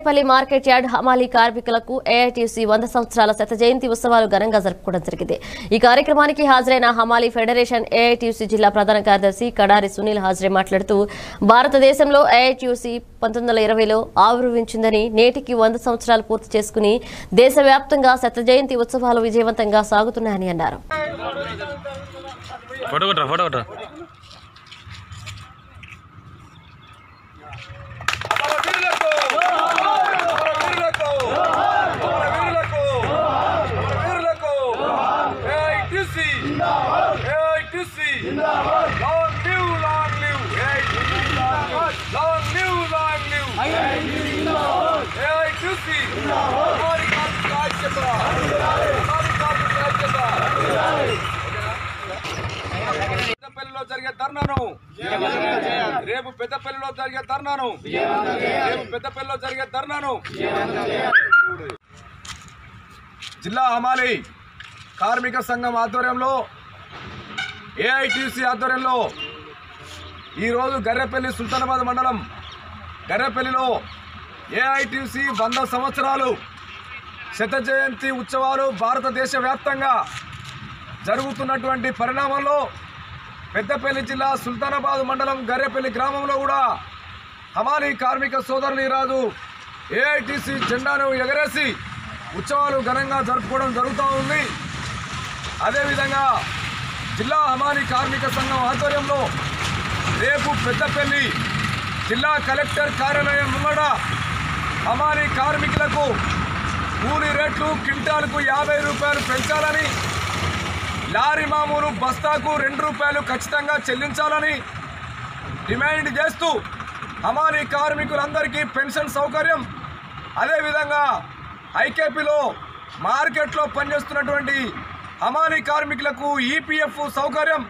Garrepalli market yard హమాలీ కార్మికులకు AITC 100 సంవత్సరాల శత జయంతి ఉత్సవాలు ఘనంగా జరుపుకోవడం జరిగింది। ఈ కార్యక్రమానికి హాజరైన హమాలీ ఫెడరేషన్ ఏఐటీసీ జిల్లా ప్రధాన కార్యదర్శి కడారి సునీల్ హాజరే మాట్లాడుతూ భారతదేశంలో ఏఐటీసీ 1920లో ఆవిర్భవించిందని నేటికి 100 సంవత్సరాలు పూర్తి చేసుకుని దేశవ్యాప్తంగా శత జయంతి ఉత్సవాలు విజయవంతంగా సాగుతున్నాయని అన్నారు। రేపు పెద్దపల్లిలో జరిగే ధర్నాను జిల్లా హమాలీ కార్మిక సంఘం ఆధ్వర్యంలో ఏఐటీసీ ఆధ్వర్యంలో ఈరోజు గర్రెపల్లి సుల్తానాబాద్ మండలం గర్రెపల్లిలో ఏఐటీసీ 100 సంవత్సరాలు శత జయంతి ఉత్సవాలు భారతదేశ వ్యాప్తంగా జరుగుతున్నటువంటి పరిణామంలో పెద్దపల్లి జిల్లా సుల్తానాబాద్ మండలం గర్రెపల్లి గ్రామంలో కూడా హమాలీ కార్మిక సోదరులు ఈరోజు ఏఐటీసీ జెండాను ఎగరేసి ఉత్సవాలు ఘనంగా జరుపుకోవడం జరుగుతూ ఉంది। అదేవిధంగా జిల్లా హమాలీ కార్మిక సంఘం ఆధ్వర్యంలో రేపు పెద్దపల్లి జిల్లా కలెక్టర్ కార్యాలయం ముంగడ హమాలీ కార్మికులకు కూలీ రేట్లు క్వింటాల్కు 50 రూపాయలు పెంచాలని, లారీ మామూలు బస్తాకు 2 రూపాయలు ఖచ్చితంగా చెల్లించాలని డిమాండ్ చేస్తూ హమాలీ కార్మికులందరికీ పెన్షన్ సౌకర్యం, అదేవిధంగా ఐకేపీలో మార్కెట్లో పనిచేస్తున్నటువంటి హమాలీ కార్మికులకు ఈపీఎఫ్ సౌకర్యం